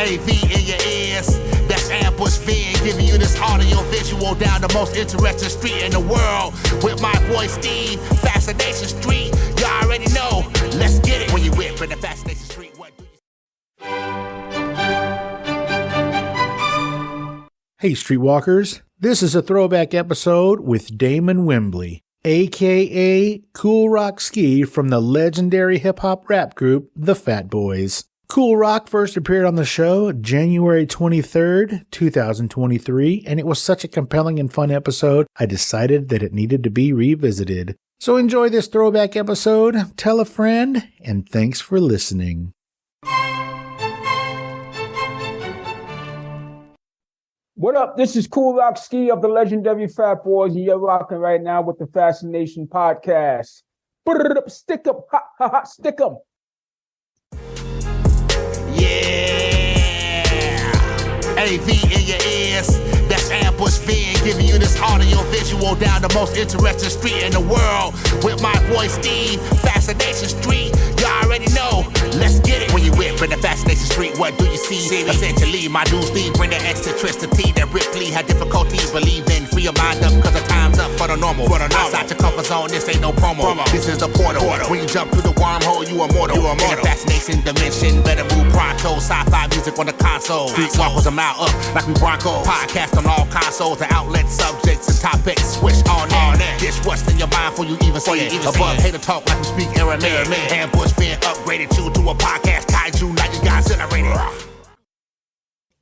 AV in your ears. That's Ambush Being, giving you this audio visual down the most interesting street in the world. With my boy Steve, Fascination Street. You already know. Let's get it. When you whip in the Fascination Street, what do you... Hey, Streetwalkers. This is a throwback episode with Damon Wimbley, A.K.A. Kool Rock-Ski from the legendary hip-hop rap group, the Fat Boys. Kool Rock first appeared on the show January 23rd, 2023, and it was such a compelling and fun episode, I decided that it needed to be revisited. So enjoy this throwback episode, tell a friend, and thanks for listening. What up? This is Kool Rock-Ski of the legendary Fat Boys, and you're rocking right now with the Fascination Podcast. Brrr, stickum, ha ha ha, stickum. Yeah, AV in your ears. That's Ambush Being, giving you this audio visual down the most interesting street in the world. With my boy Steve, Fascination Street. You already know. Let's get it. When you whip in the Fascination Street, what do you see? Essentially, my dudes Steve bring the eccentricity that Ripley had difficulty believing. Free your mind up, cause the time's up for the normal. Outside your comfort zone, this ain't no promo. This is a portal. When you jump through the wormhole, you immortal. In the fascination dimension, better move pronto. Sci-fi music on the console. Streetwalkers a mile up like we Broncos. Podcast on all consoles, the outlet subjects and topics. Switch on in. Dish what's in your mind before you even say it. Above hater talk like we speak Aramaic. Ambush being upgraded to a podcast. Kaiju, now you guys generated.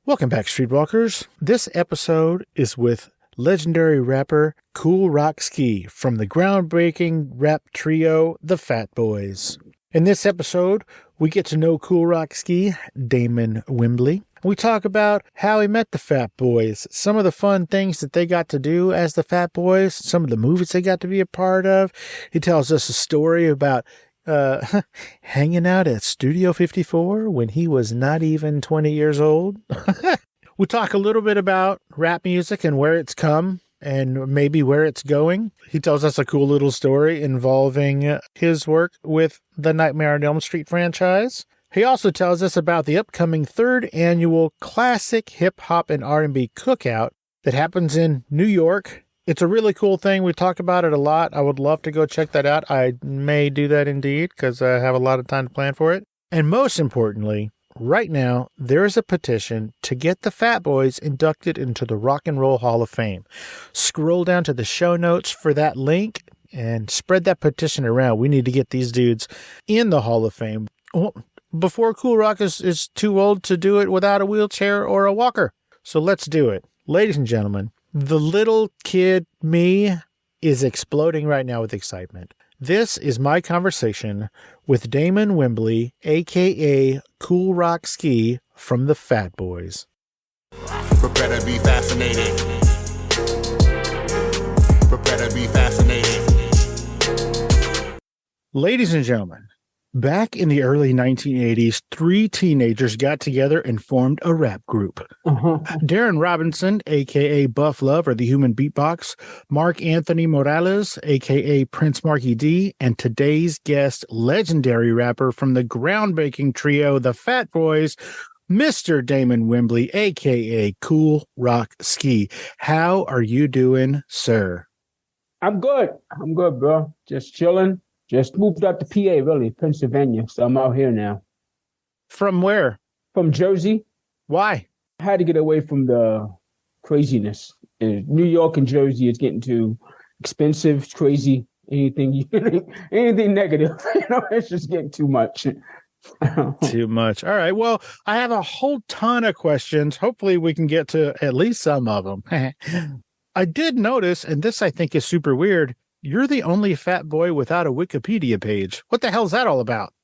Welcome back, Streetwalkers. This episode is with legendary rapper Kool Rock-Ski from the groundbreaking rap trio, the Fat Boys. In this episode, we get to know Kool Rock-Ski, Damon Wimbley. We talk about how he met the Fat Boys, some of the fun things that they got to do as the Fat Boys, some of the movies they got to be a part of. He tells us a story about hanging out at Studio 54 when he was not even 20 years old. We talk a little bit about rap music and where it's come and maybe where it's going. He tells us a cool little story involving his work with the Nightmare on Elm Street franchise. He also tells us about the upcoming 3rd annual classic hip-hop and R&B cookout that happens in New York. It's a really cool thing. We talk about it a lot. I would love to go check that out. I may do that indeed because I have a lot of time to plan for it. And most importantly, right now, there is a petition to get the Fat Boys inducted into the Rock and Roll Hall of Fame. Scroll down to the show notes for that link and spread that petition around. We need to get these dudes in the Hall of Fame before Kool Rock is too old to do it without a wheelchair or a walker. So let's do it. Ladies and gentlemen, the little kid me is exploding right now with excitement. This is my conversation with Damon Wimbley, A.K.A. Kool Rock-Ski from the Fat Boys. Prepare to be fascinated. Prepare to be fascinated. Ladies and gentlemen, back in the early 1980s, 3 teenagers got together and formed a rap group. Darren Robinson, a.k.a. Buff Love, or the Human Beatbox, Mark Anthony Morales, a.k.a. Prince Marky D, and today's guest, legendary rapper from the groundbreaking trio, the Fat Boys, Mr. Damon Wimbley, a.k.a. Kool Rock-Ski. How are you doing, sir? I'm good, bro. Just chilling. Just moved out to PA, really, Pennsylvania. So I'm out here now. From where? From Jersey. Why? I had to get away from the craziness. In New York and Jersey, it's getting too expensive, crazy, anything negative. It's just getting too much. Too much. All right. Well, I have a whole ton of questions. Hopefully we can get to at least some of them. I did notice, and this I think is super weird, you're the only fat boy without a Wikipedia page. What the hell is that all about?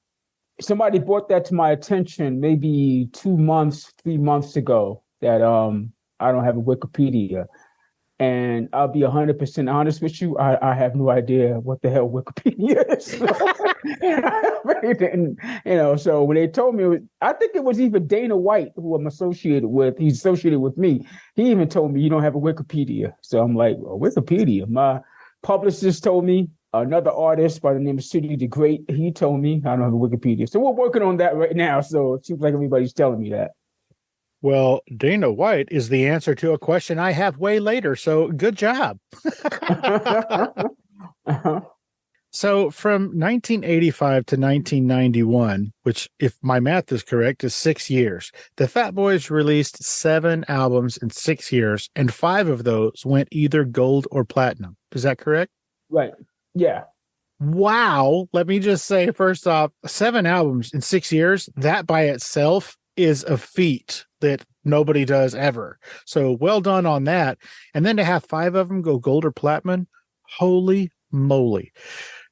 Somebody brought that to my attention maybe 3 months ago that I don't have a Wikipedia. And I'll be 100% honest with you, I have no idea what the hell Wikipedia is. I really didn't, so when they told me, I think it was even Dana White, who I'm associated with. He's associated with me. He even told me, you don't have a Wikipedia. So I'm like, well, Wikipedia? My publicist told me, another artist by the name of City the Great, he told me I don't have a Wikipedia. So we're working on that right now. So it seems like everybody's telling me that. Well, Dana White is the answer to a question I have way later, so good job. So from 1985 to 1991, which, if my math is correct, is 6 years, the Fat Boys released 7 albums in 6 years, and 5 of those went either gold or platinum. Is that correct? Right. Yeah. Wow. Let me just say, first off, 7 albums in 6 years, that by itself is a feat that nobody does ever. So well done on that. And then to have 5 of them go gold or platinum, holy moly.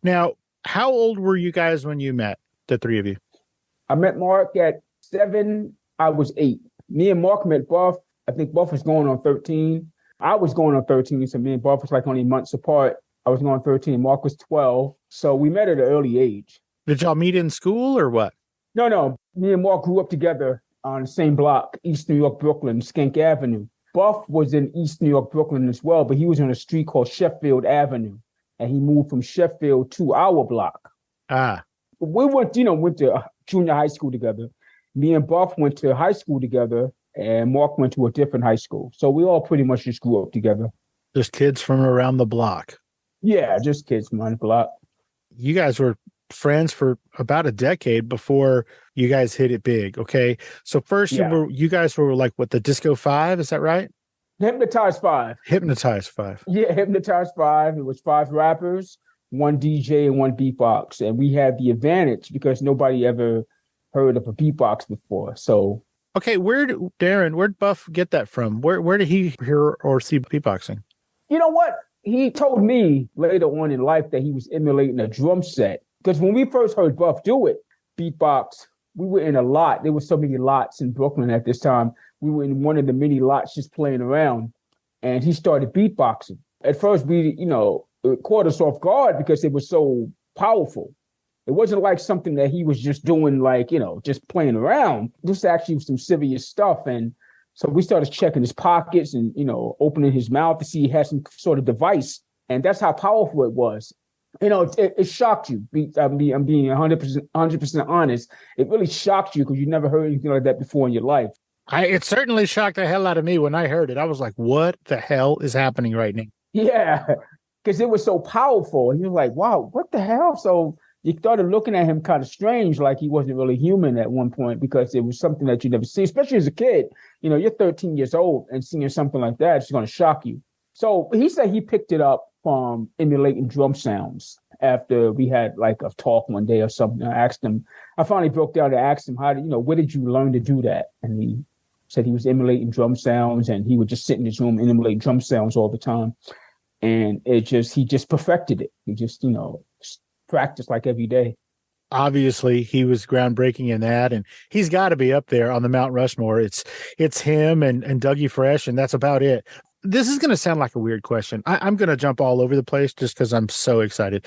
Now, how old were you guys when you met, the 3 of you? I met Mark at 7. I was 8. Me and Mark met Buff. I think Buff was going on 13. I was going on 13, so me and Buff was like only months apart. I was going on 13. Mark was 12. So we met at an early age. Did y'all meet in school or what? No. Me and Mark grew up together on the same block, East New York, Brooklyn, Skink Avenue. Buff was in East New York, Brooklyn as well, but he was on a street called Sheffield Avenue. And he moved from Sheffield to our block. We went to junior high school together. Me and Buff went to high school together, and Mark went to a different high school. So we all pretty much just grew up together. Just kids from around the block. Yeah, just kids from around the block. You guys were friends for about a decade before you guys hit it big, okay? So first you guys were like, what, the Disco 5, is that right? Hypnotized 5. Hypnotized 5. Yeah, Hypnotized 5. It was 5 rappers, 1 DJ, and 1 beatbox. And we had the advantage because nobody ever heard of a beatbox before. So, okay, where'd Buff get that from? Where did he hear or see beatboxing? You know what? He told me later on in life that he was emulating a drum set. Because when we first heard Buff do it, beatbox, we were in a lot. There were so many lots in Brooklyn at this time. We were in one of the many lots just playing around, and he started beatboxing. At first, it caught us off guard because it was so powerful. It wasn't like something that he was just doing, just playing around. This actually was some serious stuff. And so we started checking his pockets and, opening his mouth to see he had some sort of device. And that's how powerful it was. It shocked you. I'm being 100% honest. It really shocked you because you never heard anything like that before in your life. It certainly shocked the hell out of me when I heard it. I was like, what the hell is happening right now? Yeah, because it was so powerful. And you're like, wow, what the hell? So you started looking at him kind of strange, like he wasn't really human at one point because it was something that you never see, especially as a kid. You're 13 years old and seeing something like that, it's going to shock you. So he said he picked it up from emulating drum sounds after we had like a talk one day or something. I finally broke down and asked him, where did you learn to do that? And he said he was emulating drum sounds and he would just sit in his room and emulate drum sounds all the time. And he just perfected it. He just, practiced like every day. Obviously, he was groundbreaking in that, and he's got to be up there on the Mount Rushmore. It's him and Dougie Fresh, and that's about it. This is going to sound like a weird question. I'm going to jump all over the place just because I'm so excited.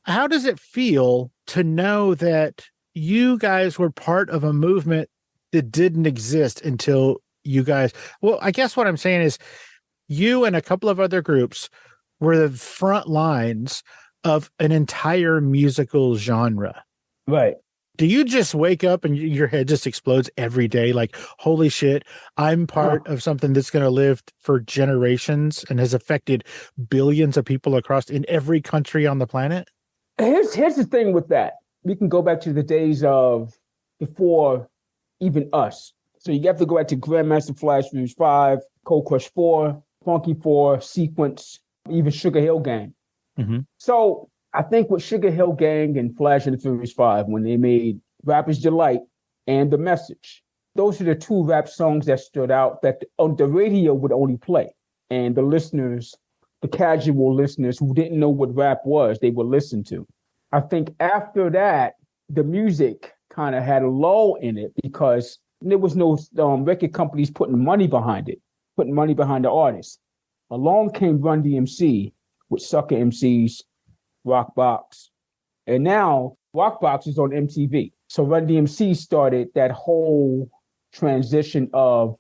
How does it feel to know that you guys were part of a movement that didn't exist until you guys... Well, I guess what I'm saying is you and a couple of other groups were the front lines of an entire musical genre. Right. Do you just wake up and your head just explodes every day? Like, holy shit, I'm part of something that's going to live for generations and has affected billions of people in every country on the planet? Here's the thing with that. We can go back to the days of before even us. So you have to go back to Grandmaster Flash, Furious 5, Cold Crush 4, Funky 4, Sequence, even Sugar Hill Gang. Mm-hmm. So I think with Sugar Hill Gang and Flash and the Furious 5, when they made Rapper's Delight and The Message, those are the 2 rap songs that stood out that on the radio would only play. And the listeners, the casual listeners who didn't know what rap was, they would listen to. I think after that, the music kind of had a lull in it because there was no record companies putting money behind the artists. Along came Run DMC with Sucker MCs, Rockbox. And now Rockbox is on MTV. So Run DMC started that whole transition of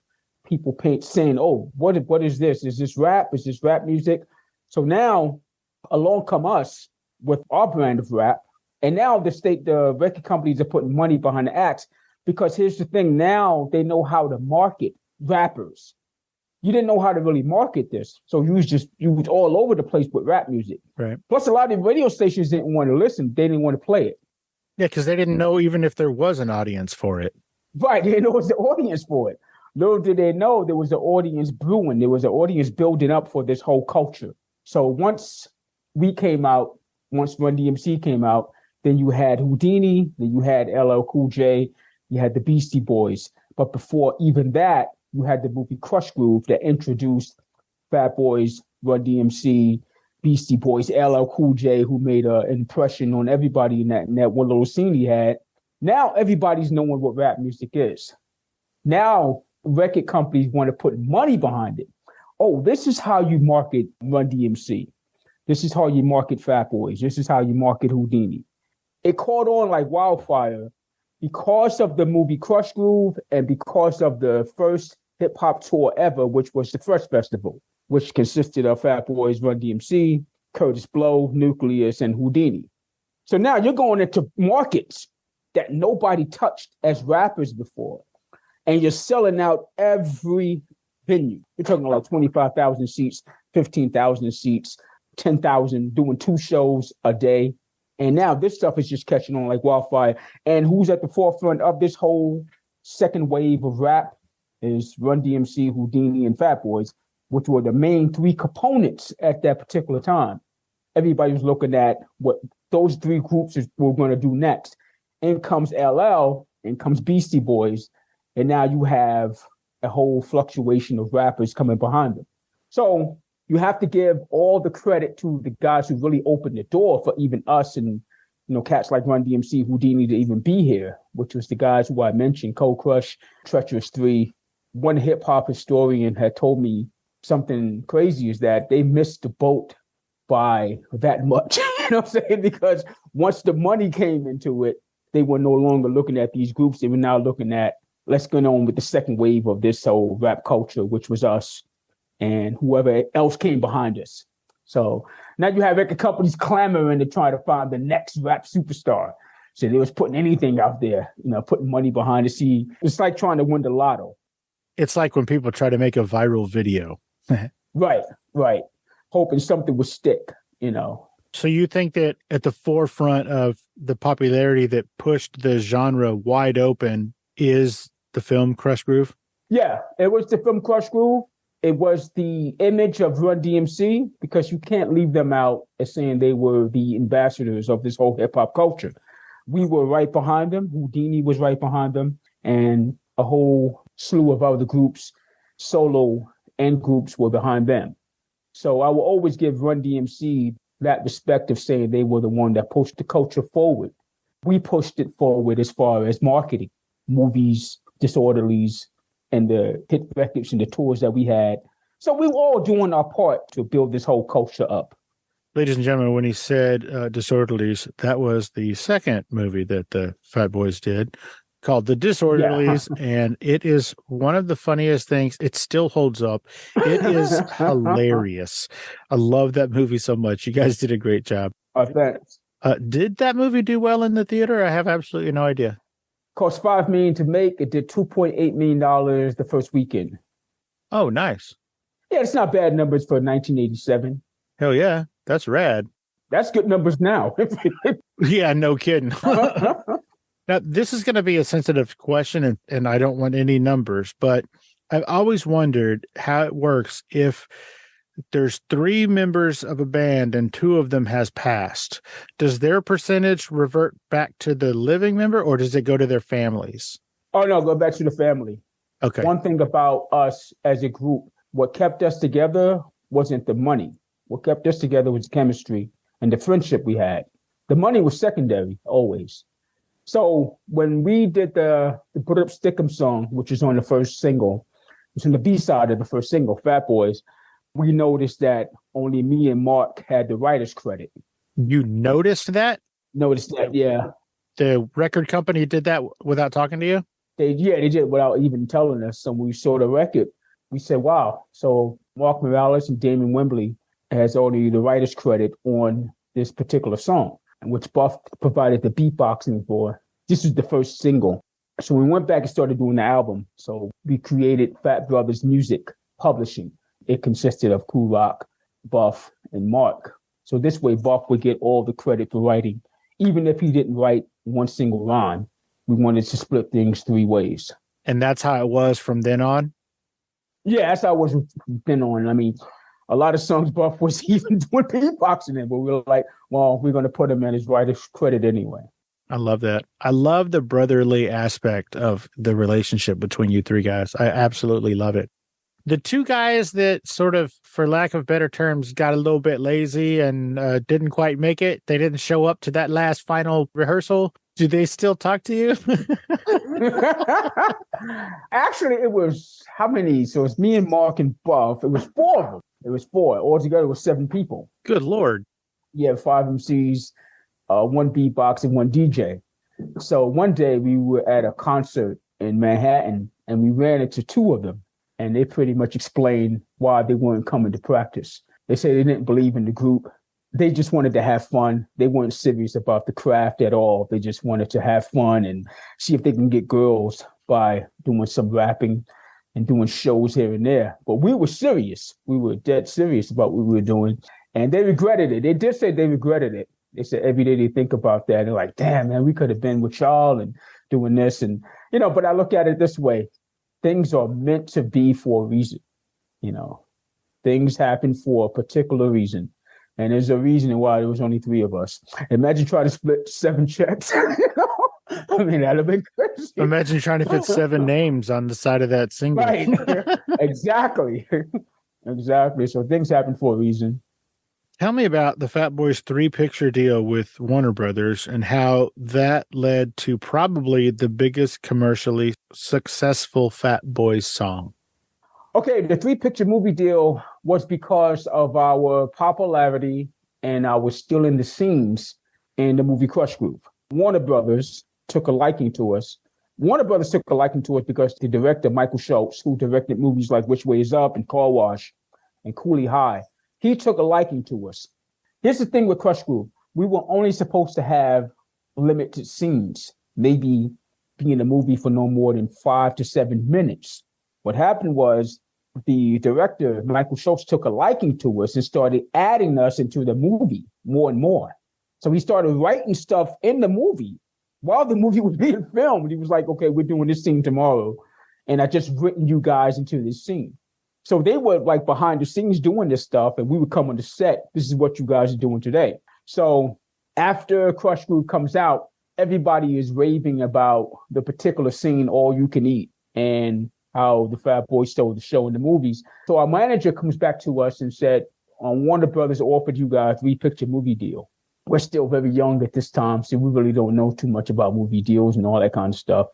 people saying, oh, what is this? Is this rap? Is this rap music? So now along come us with our brand of rap. And now the record companies are putting money behind the acts Because here's the thing, now they know how to market rappers. You didn't know how to really market this. So you was all over the place with rap music. Right. Plus a lot of radio stations didn't want to listen. They didn't want to play it. Yeah, because they didn't know even if there was an audience for it. Right. They didn't know there was an audience for it. Little did they know there was an audience brewing. There was an audience building up for this whole culture. So once we came out, once Run DMC came out, then you had Houdini, then you had LL Cool J, you had the Beastie Boys. But before even that, you had the movie Crush Groove that introduced Fat Boys, Run DMC, Beastie Boys, LL Cool J, who made an impression on everybody in that one little scene he had. Now everybody's knowing what rap music is. Now record companies want to put money behind it. Oh, this is how you market Run DMC. This is how you market Fat Boys. This is how you market Houdini. It caught on like wildfire because of the movie Crush Groove and because of the first hip hop tour ever, which was the Fresh Festival, which consisted of Fat Boys, Run DMC, Kurtis Blow, Nucleus, and Houdini. So now you're going into markets that nobody touched as rappers before, and you're selling out every venue. You're talking about 25,000 seats, 15,000 seats, 10,000, doing 2 shows a day. And now this stuff is just catching on like wildfire. And who's at the forefront of this whole second wave of rap is Run DMC, Houdini, and Fat Boys, which were the main 3 components at that particular time. Everybody was looking at what those 3 groups were going to do next. In comes LL, in comes Beastie Boys, and now you have a whole fluctuation of rappers coming behind them. So you have to give all the credit to the guys who really opened the door for even us and, cats like Run DMC, Houdini to even be here, which was the guys who I mentioned, Cold Crush, Treacherous 3. One hip hop historian had told me something crazy is that they missed the boat by that much, you know what I'm saying? Because once the money came into it, they were no longer looking at these groups. They were now looking at, let's go on with the second wave of this whole rap culture, which was us and whoever else came behind us. So now you have record companies clamoring to try to find the next rap superstar. So they was putting anything out there, putting money behind to see. It's like trying to win the lotto. It's like when people try to make a viral video. Right. Hoping something would stick, So you think that at the forefront of the popularity that pushed the genre wide open is the film Crush Groove? Yeah, it was the film Crush Groove. It was the image of Run DMC, because you can't leave them out as saying they were the ambassadors of this whole hip hop culture. We were right behind them. Houdini was right behind them, and a whole slew of other groups, solo and groups, were behind them. So I will always give Run DMC that respect of saying they were the one that pushed the culture forward. We pushed it forward as far as marketing, movies, Disorderlies, and the hit records and the tours that we had. So we were all doing our part to build this whole culture up. Ladies and gentlemen, when he said Disorderlies, that was the second movie that the Fat Boys did, called The Disorderlies, and it is one of the funniest things. It still holds up. It is hilarious. I love that movie so much. You guys did a great job. Thanks. Did that movie do well in the theater? I have absolutely no idea. Cost $5 million to make. It did $2.8 million the first weekend. Oh, nice. Yeah, it's not bad numbers for 1987. Hell yeah. That's rad. That's good numbers now. Yeah, no kidding. Now, this is going to be a sensitive question, and I don't want any numbers, but I've always wondered how it works if there's 3 members of a band and 2 of them has passed. Does their percentage revert back to the living member, or does it go to their families? Oh, no, go back to the family. Okay. One thing about us as a group, what kept us together wasn't the money. What kept us together was the chemistry and the friendship we had. The money was secondary, always. So when we did the Brrr Stickum song, which is on the first single, it's on the B-side of the first single, Fat Boys, we noticed that only me and Mark had the writer's credit. You noticed that? Noticed that, yeah. The record company did that without talking to you? They did without even telling us. So when we saw the record, we said, wow. So Mark Morales and Damon Wimbley has only the writer's credit on this particular song, which Buff provided the beatboxing for. This is the first single. So we went back and started doing the album. So we created Fat Brothers Music Publishing. It consisted of Kool Rock, Buff, and Mark. So this way, Buff would get all the credit for writing. Even if he didn't write one single line, we wanted to split things 3 ways. And that's how it was from then on? Yeah, that's how it was from then on. I mean, a lot of songs Buff was even doing beatboxing in, but we were like, well, we're going to put him in his writer's credit anyway. I love that. I love the brotherly aspect of the relationship between you 3 guys. I absolutely love it. The 2 guys that sort of, for lack of better terms, got a little bit lazy and didn't quite make it. They didn't show up to that last final rehearsal. Do they still talk to you? Actually, it was how many? So it's me and Mark and Buff. It was 4 of them. It was 4. Altogether, it was 7 people. Good Lord. Yeah, 5 MCs, 1 beatbox, and 1 DJ. So one day we were at a concert in Manhattan, and we ran into 2 of them. And they pretty much explained why they weren't coming to practice. They said they didn't believe in the group. They just wanted to have fun. They weren't serious about the craft at all. They just wanted to have fun and see if they can get girls by doing some rapping and doing shows here and there. But we were serious. We were dead serious about what we were doing. And they regretted it. They did say they regretted it. They said every day they think about that. They're like, damn, man, we could have been with y'all and doing this. And, but I look at it this way. Things are meant to be for a reason. Things happen for a particular reason. And there's a reason why there was only 3 of us. Imagine trying to split 7 checks. I mean, that'd have been crazy. Imagine trying to fit 7 names on the side of that single. Right. Exactly. Exactly. So things happen for a reason. Tell me about the Fat Boys 3-picture deal with Warner Brothers and how that led to probably the biggest commercially successful Fat Boys song. Okay, the 3-picture movie deal was because of our popularity and our still in the scenes in the movie Crush Group. Warner Brothers took a liking to us. Warner Brothers took a liking to us because the director, Michael Schultz, who directed movies like Which Way Is Up and Car Wash and Coolie High, he took a liking to us. Here's the thing with Crush Group. We were only supposed to have limited scenes, maybe be in a movie for no more than 5 to 7 minutes. What happened was the director, Michael Schultz, took a liking to us and started adding us into the movie more and more. So he started writing stuff in the movie while the movie was being filmed. He was like, okay, we're doing this scene tomorrow. And I just written you guys into this scene. So they were like behind the scenes doing this stuff, and we would come on the set. This is what you guys are doing today. So after Crush Group comes out, everybody is raving about the particular scene, All You Can Eat, and how the Fat Boys stole the show in the movies. So our manager comes back to us and said, Warner Brothers offered you guys a 3-picture movie deal. We're still very young at this time, so we really don't know too much about movie deals and all that kind of stuff.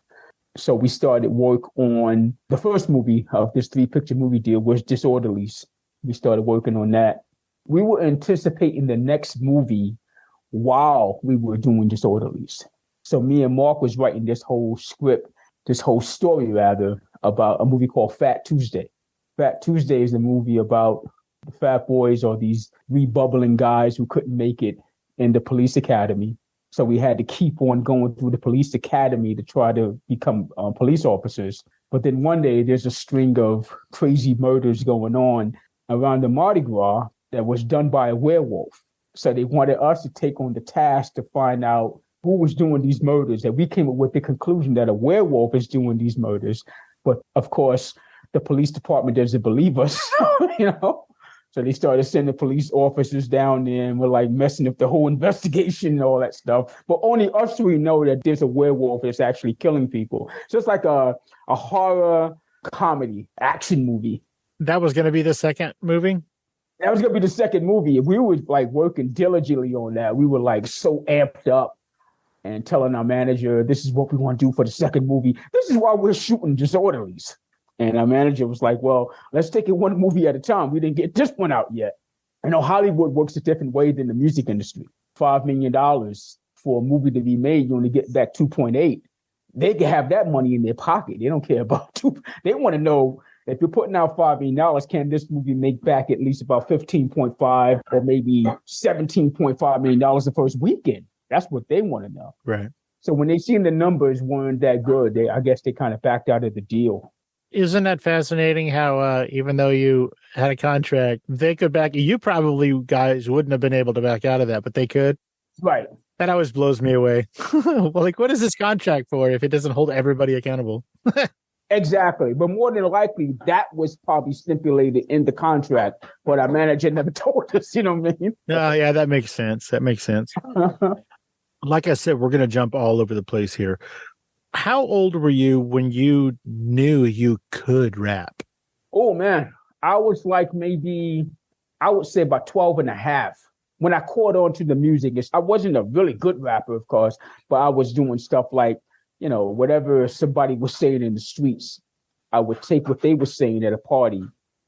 So we started work on the first movie of this 3-picture movie deal was Disorderlies. We started working on that. We were anticipating the next movie while we were doing Disorderlies. So me and Mark was writing this whole script, this whole story rather, about a movie called Fat Tuesday. Fat Tuesday is a movie about the Fat Boys or these rebubbling guys who couldn't make it in the police academy. So we had to keep on going through the police academy to try to become police officers. But then one day there's a string of crazy murders going on around the Mardi Gras that was done by a werewolf. So they wanted us to take on the task to find out who was doing these murders. And we came up with the conclusion that a werewolf is doing these murders. But of course, the police department doesn't believe us, So they started sending police officers down there and were like messing up the whole investigation and all that stuff. But only us 3 know that there's a werewolf that's actually killing people. So it's like a horror comedy action movie. That was going to be the second movie? That was going to be the second movie. We were like working diligently on that. We were like so amped up and telling our manager, this is what we want to do for the second movie. This is why we're shooting Disorderlies. And our manager was like, well, let's take it one movie at a time. We didn't get this one out yet. Hollywood works a different way than the music industry. $5 million for a movie to be made, you only get back 2.8. They can have that money in their pocket. They don't care about They want to know if you're putting out $5 million, can this movie make back at least about 15.5 or maybe $17.5 million the first weekend? That's what they want to know. Right. So when they seen the numbers weren't that good, I guess they kind of backed out of the deal. Isn't that fascinating how even though you had a contract, they could back you? You probably guys wouldn't have been able to back out of that, but they could. Right. That always blows me away. Well, like, what is this contract for if it doesn't hold everybody accountable? Exactly. But more than likely, that was probably stipulated in the contract, but our manager never told us, you know what I mean? Oh, yeah, that makes sense. That makes sense. Like I said, we're going to jump all over the place here. How old were you when you knew you could rap? Oh, man. I was like maybe, I would say about 12 and a half. When I caught on to the music, I wasn't a really good rapper, of course, but I was doing stuff like, you know, whatever somebody was saying in the streets, I would take what they were saying at a party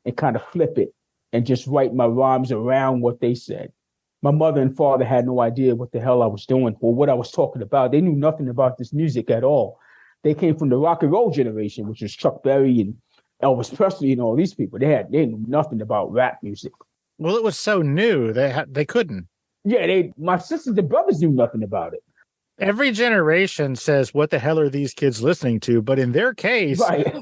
and kind of flip it and just write my rhymes around what they said. My mother and father had no idea what the hell I was doing or what I was talking about. They knew nothing about this music at all. They came from the rock and roll generation, which was Chuck Berry and Elvis Presley and all these people. They knew nothing about rap music. Well, it was so new, they couldn't. Yeah, my sisters and brothers knew nothing about it. Every generation says, what the hell are these kids listening to? But in their case, right.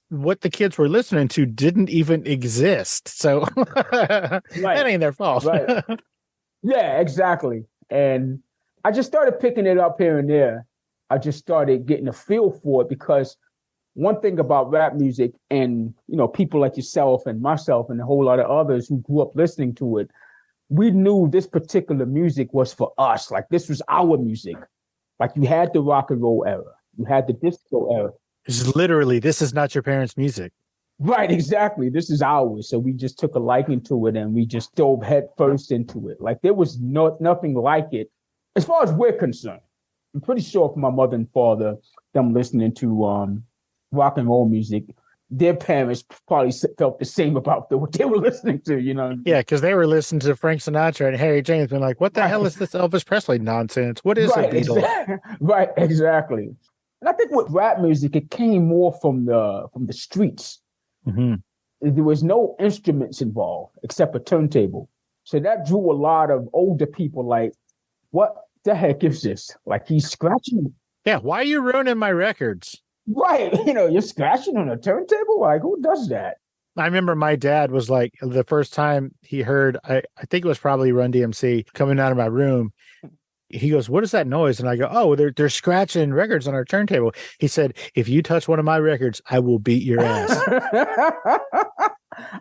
What the kids were listening to didn't even exist. So that ain't their fault. Right. Yeah, exactly. And I just started picking it up here and there. I just started getting a feel for it because one thing about rap music and, you know, people like yourself and myself and a whole lot of others who grew up listening to it, we knew this particular music was for us. Like, this was our music. Like, you had the rock and roll era. You had the disco era. It's literally, this is not your parents' music. Right, exactly. This is ours. So we just took a liking to it and we just dove head first into it. Like, there was nothing like it as far as we're concerned. I'm pretty sure for my mother and father, them listening to rock and roll music, their parents probably felt the same about what they were listening to, you know? Yeah, because they were listening to Frank Sinatra and Harry James, been like, what the hell is this Elvis Presley nonsense? What is a Beatles? Right, exactly. And I think with rap music, it came more from the streets. Mm-hmm. There was no instruments involved except a turntable. So that drew a lot of older people like, what the heck is this? Like, he's scratching. Yeah, why are you ruining my records? Right. You know, you're scratching on a turntable? Like, who does that? I remember my dad was like, the first time he heard, I think it was probably Run DMC coming out of my room. He goes, what is that noise? And I go, oh, they're scratching records on our turntable. He said, if you touch one of my records, I will beat your ass.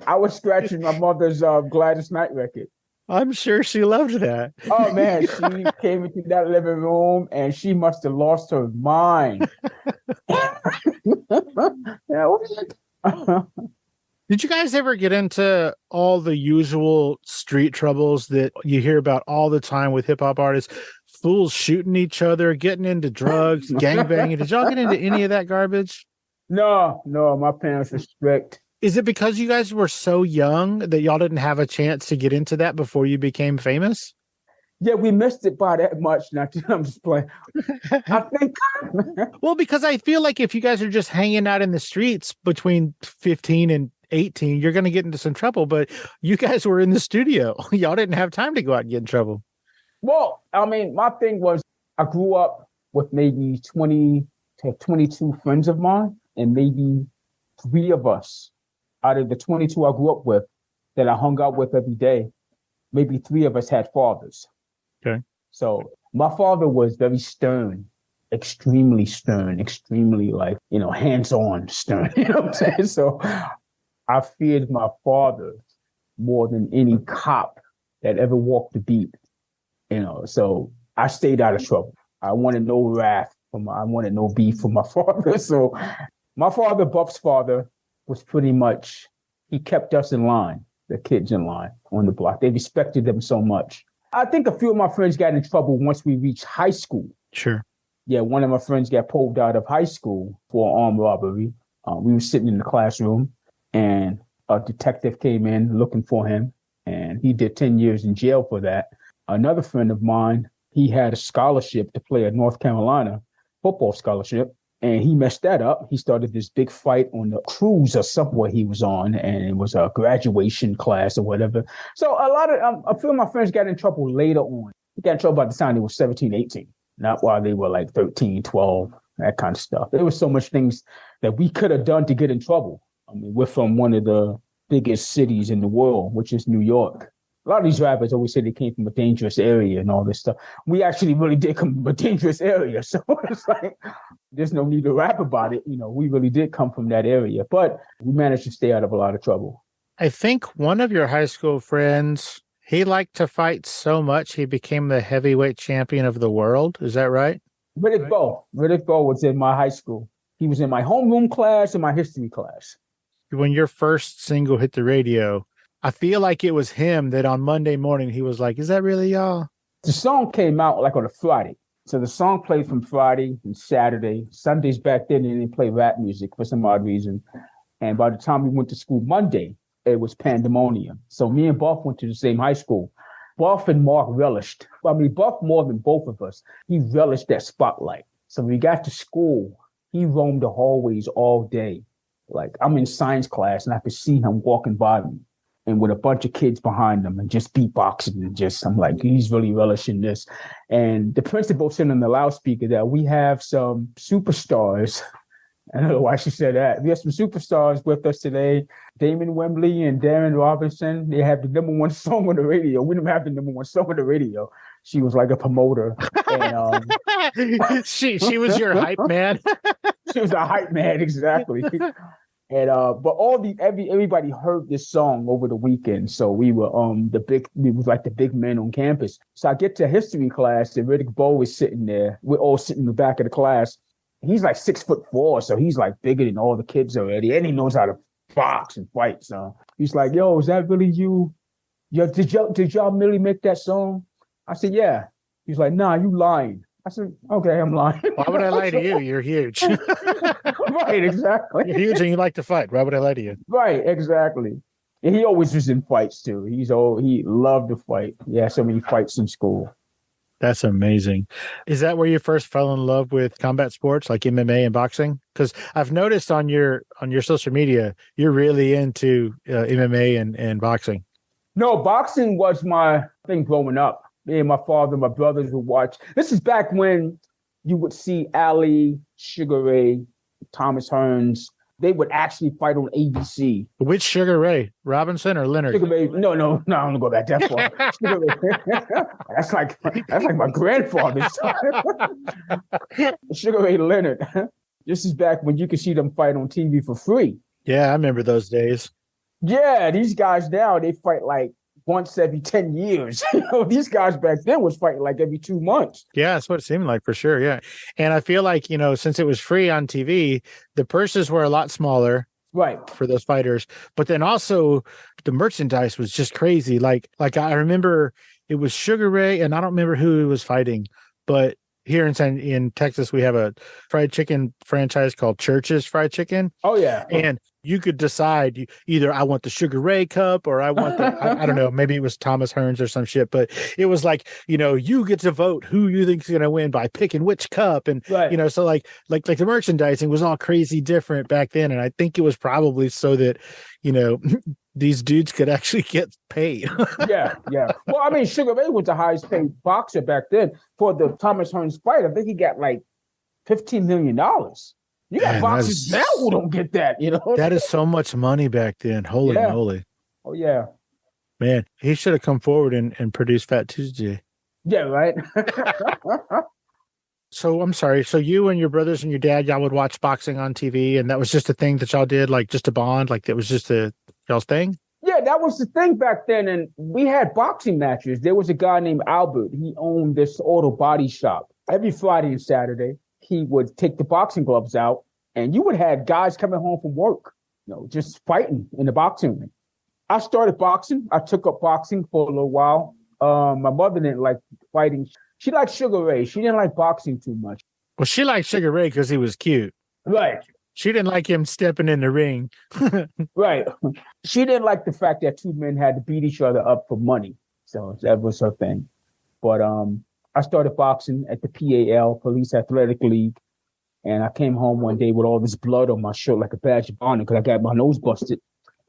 I was scratching my mother's Gladys Knight record. I'm sure she loved that. Oh, man, she came into that living room and she must have lost her mind. Did you guys ever get into all the usual street troubles that you hear about all the time with hip hop artists? Fools shooting each other, getting into drugs, gangbanging. Did y'all get into any of that garbage? No, my parents were strict. Is it because you guys were so young that y'all didn't have a chance to get into that before you became famous? Yeah, we missed it by that much. I'm just playing. I think. Well, because I feel like if you guys are just hanging out in the streets between 15 and 18, you're going to get into some trouble. But you guys were in the studio. Y'all didn't have time to go out and get in trouble. Well, I mean, my thing was I grew up with maybe 20 to 22 friends of mine, and maybe 3 of us out of the 22 I grew up with that I hung out with every day, maybe 3 of us had fathers. Okay. So my father was very stern, extremely like, you know, hands-on stern. You know what I'm saying? So I feared my father more than any cop that ever walked the beat. You know, so I stayed out of trouble. I wanted no wrath I wanted no beef from my father. So my father, Buff's father, was pretty much, he kept us in line, the kids in line on the block. They respected them so much. I think a few of my friends got in trouble once we reached high school. Sure. Yeah, one of my friends got pulled out of high school for an armed robbery. We were sitting in the classroom and a detective came in looking for him, and he did 10 years in jail for that. Another friend of mine, he had a scholarship to play at North Carolina, football scholarship, and he messed that up. He started this big fight on the cruise or subway he was on, and it was a graduation class or whatever. So a few of my friends got in trouble later on. He got in trouble by the time he was 17, 18. not while they were like 13, 12, that kind of stuff. There was so much things that we could have done to get in trouble. I mean, we're from one of the biggest cities in the world, which is New York. A lot of these rappers always say they came from a dangerous area and all this stuff. We actually really did come from a dangerous area. So it's like, there's no need to rap about it. You know, we really did come from that area, but we managed to stay out of a lot of trouble. I think one of your high school friends, he liked to fight so much, he became the heavyweight champion of the world. Is that right? Riddick Bowe. Riddick Bowe was in my high school. He was in my homeroom class and my history class. When your first single hit the radio, I feel like it was him that on Monday morning, he was like, is that really y'all? The song came out like on a Friday. So the song played from Friday and Saturday. Sundays back then, they didn't play rap music for some odd reason. And by the time we went to school Monday, it was pandemonium. So me and Buff went to the same high school. Buff and Mark relished. I mean, Buff more than both of us. He relished that spotlight. So when we got to school, he roamed the hallways all day. Like, I'm in science class and I could see him walking by me and with a bunch of kids behind him and just beatboxing and just, I'm like, he's really relishing this. And the principal said on the loudspeaker that we have some superstars. I don't know why she said that. We have some superstars with us today. Damon Wimbley and Darren Robinson. They have the number one song on the radio. We didn't have the number one song on the radio. She was like a promoter. And, she was your hype man. She was a hype man, exactly. And but everybody heard this song over the weekend. So we were we was like the big men on campus. So I get to history class and Riddick Bowe is sitting there. We're all sitting in the back of the class. He's like 6'4", so he's like bigger than all the kids already, and he knows how to box and fight. So he's like, "Yo, is that really you? Yo, did y'all really make that song?" I said, "Yeah." He's like, "Nah, you lying." I said, "Okay, I'm lying." Why would I lie to you? You're huge. Right, exactly. You're huge and you like to fight. Why would I lie to you? Right, exactly. And he always was in fights too. He loved to fight. He had so many fights in school. That's amazing. Is that where you first fell in love with combat sports like MMA and boxing? Because I've noticed on your social media, you're really into MMA and boxing. No, boxing was my thing growing up. Me and my father, my brothers would watch. This is back when you would see Ali, Sugar Ray, Thomas Hearns. They would actually fight on ABC. Which Sugar Ray? Robinson or Leonard? Sugar Ray. No, I don't want to go back that far. Sugar Ray. That's like my grandfather's time. Sugar Ray Leonard. This is back when you could see them fight on TV for free. Yeah, I remember those days. Yeah, these guys now, they fight like once every 10 years. These guys back then was fighting like every 2 months. Yeah, that's what it seemed like for sure. Yeah. And I feel like, since it was free on TV, the purses were a lot smaller. Right. For those fighters. But then also the merchandise was just crazy. Like I remember it was Sugar Ray and I don't remember who he was fighting, but here in Texas, we have a fried chicken franchise called Church's Fried Chicken. Oh, yeah. And you could decide either I want the Sugar Ray cup or I want the, I don't know, maybe it was Thomas Hearns or some shit, but it was like, you get to vote who you think is going to win by picking which cup. And, right. So like the merchandising was all crazy different back then. And I think it was probably so that, these dudes could actually get paid. Yeah. Well, I mean, Sugar Ray was the highest paid boxer back then. For the Thomas Hearns fight, I think he got like $15 million. You got boxers now who don't get that, That is so much money back then. Holy moly. Oh, yeah. Man, he should have come forward and produced Fat Tuesday. Yeah, right? So I'm sorry. So you and your brothers and your dad, y'all would watch boxing on TV, and that was just a thing that y'all did, like just to bond, like it was just y'all's thing? Yeah, that was the thing back then. And we had boxing matches. There was a guy named Albert. He owned this auto body shop. Every Friday and Saturday, he would take the boxing gloves out, and you would have guys coming home from work, just fighting in the boxing ring. I started boxing. I took up boxing for a little while. My mother didn't like fighting. She liked Sugar Ray. She didn't like boxing too much. Well, she liked Sugar Ray because he was cute. Right. She didn't like him stepping in the ring. Right. She didn't like the fact that two men had to beat each other up for money. So that was her thing. But I started boxing at the PAL, Police Athletic League. And I came home one day with all this blood on my shirt like a badge of honor because I got my nose busted.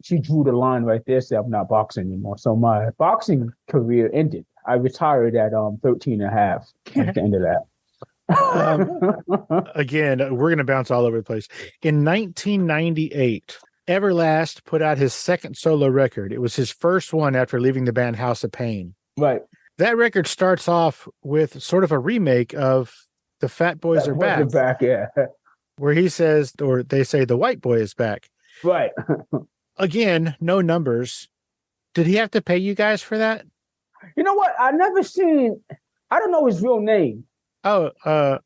She drew the line right there, said I'm not boxing anymore. So my boxing career ended. I retired at 13 and a half at the end of that. Again, we're going to bounce all over the place. In 1998, Everlast put out his second solo record. It was his first one after leaving the band House of Pain. Right. That record starts off with sort of a remake of The Fat Boys Are Back. Yeah. Where he says, or they say, the white boy is back. Right. Again, no numbers. Did he have to pay you guys for that? You know what? I don't know his real name. Oh, I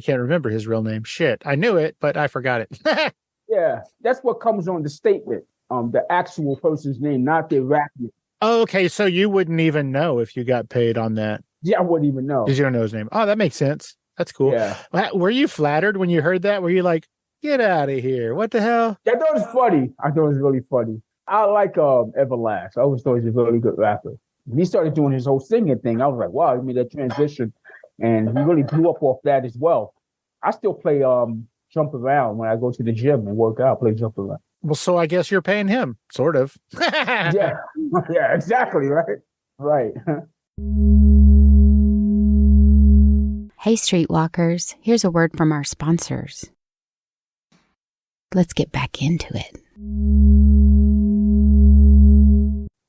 can't remember his real name. Shit. I knew it, but I forgot it. Yeah, that's what comes on the statement. The actual person's name, not their rap name. Oh, okay. So you wouldn't even know if you got paid on that. Yeah, I wouldn't even know. Because you don't know his name. Oh, that makes sense. That's cool. Yeah. Were you flattered when you heard that? Were you like, get out of here? What the hell? I thought it was funny. I thought it was really funny. I like Everlast. I always thought he was a really good rapper. When he started doing his whole singing thing, I was like, wow, he made that transition. And he really blew up off that as well. I still play jump around when I go to the gym and work out, play jump around. Well, so I guess you're paying him, sort of. Yeah, exactly, right? Right. Hey, Streetwalkers, here's a word from our sponsors. Let's get back into it.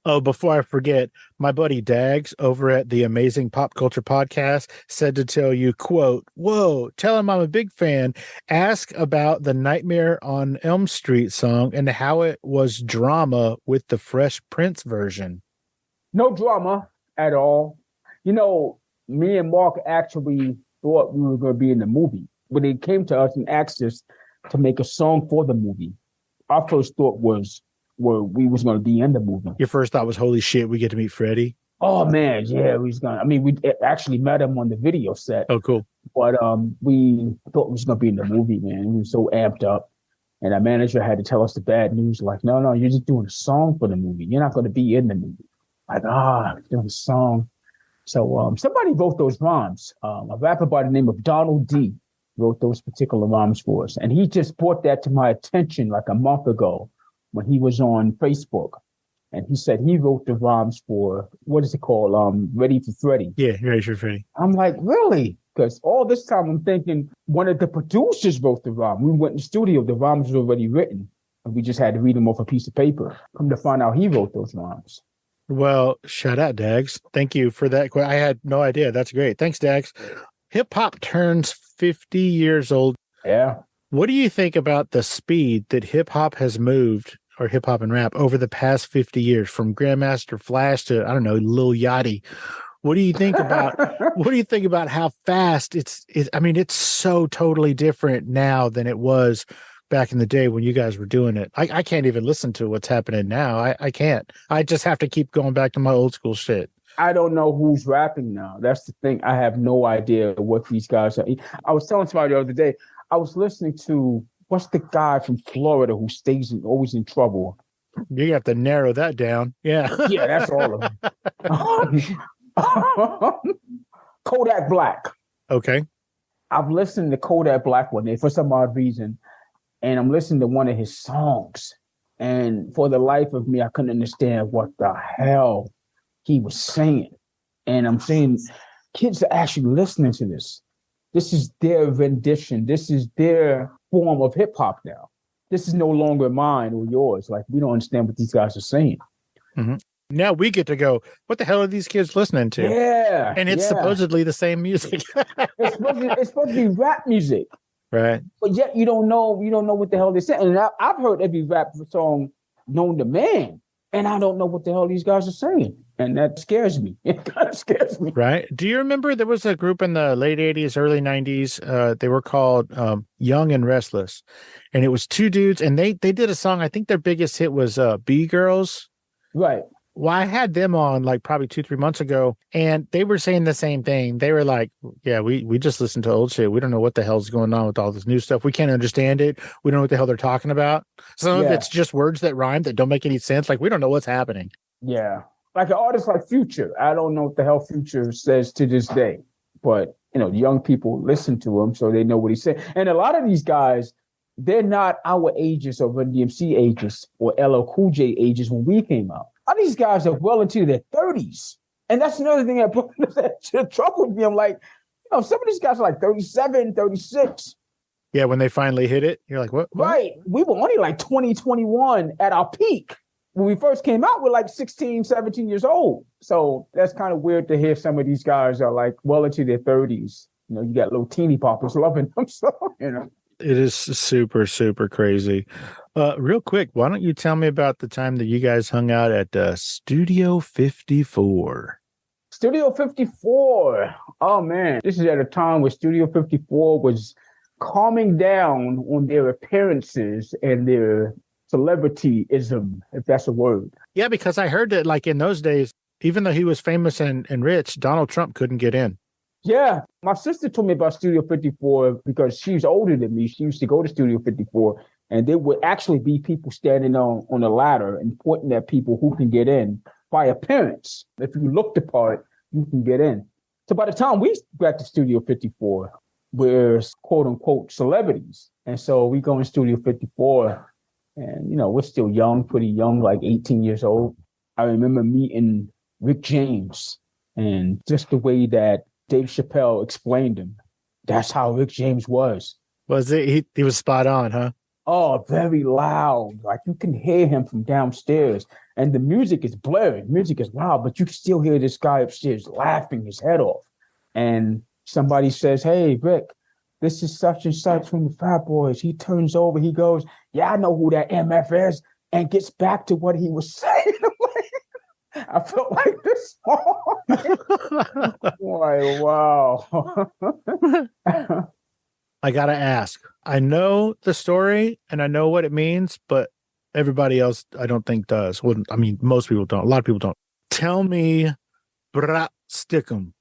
Oh, before I forget, my buddy Dags over at the Amazing Pop Culture Podcast said to tell you, quote, whoa, tell him I'm a big fan. Ask about the Nightmare on Elm Street song and how it was drama with the Fresh Prince version. No drama at all. You know, me and Mark actually thought we were going to be in the movie. When they came to us and asked us to make a song for the movie, our first thought was, where we was going to be in the movie. Your first thought was, holy shit, we get to meet Freddie? Oh, man, yeah, we actually met him on the video set. Oh, cool. But we thought we was going to be in the movie, man. We were so amped up. And our manager had to tell us the bad news, like, no, you're just doing a song for the movie. You're not going to be in the movie. Like, doing a song. So somebody wrote those rhymes. A rapper by the name of Donald D wrote those particular rhymes for us. And he just brought that to my attention like a month ago, when he was on Facebook, and he said he wrote the rhymes for, what is it called? Ready for Freddie. Yeah, Ready for Freddie. I'm like, really? Because all this time I'm thinking one of the producers wrote the rhyme. We went in the studio, the rhymes were already written, and we just had to read them off a piece of paper. Come to find out he wrote those rhymes. Well, shout out, Dags. Thank you for that. I had no idea. That's great. Thanks, Dags. Hip hop turns 50 years old. Yeah. What do you think about the speed that hip hop has moved, or hip hop and rap, over the past 50 years, from Grandmaster Flash to, I don't know, Lil Yachty? What do you think about how fast it's so totally different now than it was back in the day when you guys were doing it? I can't even listen to what's happening now. I can't. I just have to keep going back to my old school shit. I don't know who's rapping now. That's the thing. I have no idea what these guys are. I was telling somebody the other day, I was listening to, what's the guy from Florida who stays always in trouble? You have to narrow that down. Yeah. Yeah, that's all of them. Kodak Black. Okay. I've listened to Kodak Black one day for some odd reason, and I'm listening to one of his songs. And for the life of me, I couldn't understand what the hell he was saying. And I'm saying, kids are actually listening to this. This is their rendition. This is their form of hip hop now. This is no longer mine or yours. Like, we don't understand what these guys are saying. Mm-hmm. Now we get to go, what the hell are these kids listening to? Yeah. And it's supposedly the same music. it's supposed to be rap music. Right. But yet you don't know what the hell they're saying. And I've heard every rap song known to man, and I don't know what the hell these guys are saying. And that scares me. It kind of scares me. Right. Do you remember there was a group in the late 80s, early 90s? They were called Young and Restless. And it was two dudes, and they did a song. I think their biggest hit was B-Girls. Right. Well, I had them on like probably 2-3 months ago, and they were saying the same thing. They were like, yeah, we just listen to old shit. We don't know what the hell's going on with all this new stuff. We can't understand it. We don't know what the hell they're talking about. Some of it's just words that rhyme that don't make any sense. Like, we don't know what's happening. Yeah. Like an artist like Future. I don't know what the hell Future says to this day. But, young people listen to him, so they know what he's saying. And a lot of these guys, they're not our ages or Run DMC ages or LL Cool J ages when we came out. A lot of these guys are well into their 30s. And that's another thing that troubled me. I'm like, Some of these guys are like 37, 36. Yeah, when they finally hit it, you're like, what? Right. We were only like 20, 21 at our peak. When we first came out, we're like 16, 17 years old. So that's kind of weird to hear some of these guys are like well into their 30s. You got little teeny poppers loving them. So, It is super, super crazy. Real quick, why don't you tell me about the time that you guys hung out at Studio 54? Studio 54. Oh, man. This is at a time where Studio 54 was calming down on their appearances and their celebrityism, if that's a word. Yeah, because I heard that like in those days, even though he was famous and rich, Donald Trump couldn't get in. Yeah. My sister told me about Studio 54 because she's older than me. She used to go to Studio 54, and there would actually be people standing on a ladder and pointing at people who can get in by appearance. If you look the part, you can get in. So by the time we got to Studio 54, we're quote unquote celebrities. And so we go in Studio 54 and, we're still young, pretty young, like 18 years old. I remember meeting Rick James, and just the way that Dave Chappelle explained him. That's how Rick James was. Was it? He was spot on, huh? Oh, very loud. Like you can hear him from downstairs. And the music is blaring. Music is loud, but you can still hear this guy upstairs laughing his head off. And somebody says, "Hey, Rick, this is such and such from the Fat Boys." He turns over, he goes, "Yeah, I know who that MF is," and gets back to what he was saying. I felt like this. Like, wow. I got to ask. I know the story and I know what it means, but everybody else, I don't think does. Well, I mean, most people don't. A lot of people don't. Tell me, Brrr, stickum.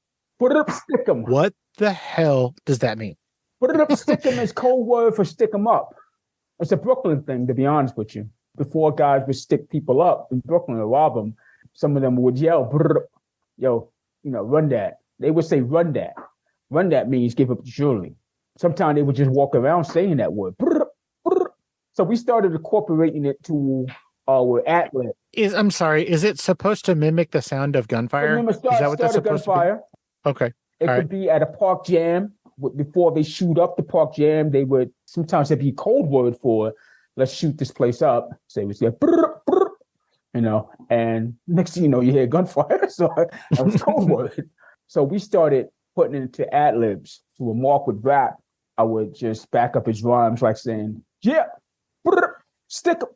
Brrr, stickum. What the hell does that mean? Brrr, stickum is code word for stick 'em up. It's a Brooklyn thing, to be honest with you. Before guys would stick people up in Brooklyn or rob them, some of them would yell, "Brrr, yo, run that." They would say, "Run that." Run that means give up the jewelry. Sometimes they would just walk around saying that word. Brrr, brrr. So we started incorporating it to our ad-lib. I'm sorry, is it supposed to mimic the sound of gunfire? Remember, Is that what that's supposed gunfire. to be? Okay. It could be at a park jam. Before they shoot up the park jam, they would sometimes there'd be code word for, "Let's shoot this place up." So it was like, "Brrr, brrr," and next thing you know, you hear gunfire. So that was code word. So we started putting it into ad libs. So when Mark would rap, I would just back up his rhymes like saying, "Yeah, brrr, stick 'em."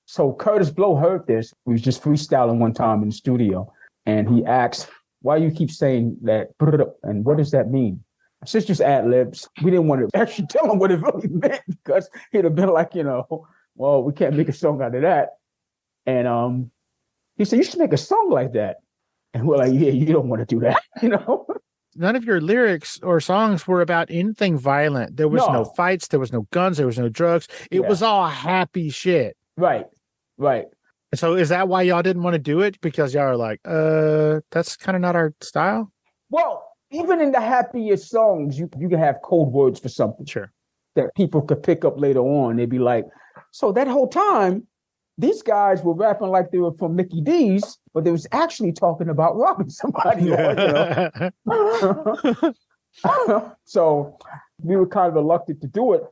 So Kurtis Blow heard this. We was just freestyling one time in the studio, and he asked, "Why you keep saying that brrr, and what does that mean?" I said, "Just ad libs." We didn't want to actually tell him what it really meant because he'd have been like, well, we can't make a song out of that. And he said, "You should make a song like that." And we're like, "Yeah, you don't want to do that, None of your lyrics or songs were about anything violent. There was no fights. There was no guns. There was no drugs. It was all happy shit. Right. So is that why y'all didn't want to do it? Because y'all are like, that's kind of not our style? Well, even in the happiest songs, you can have code words for something. Sure. That people could pick up later on. They'd be like, "So that whole time, these guys were rapping like they were from Mickey D's, but they was actually talking about robbing somebody." So we were kind of reluctant to do it.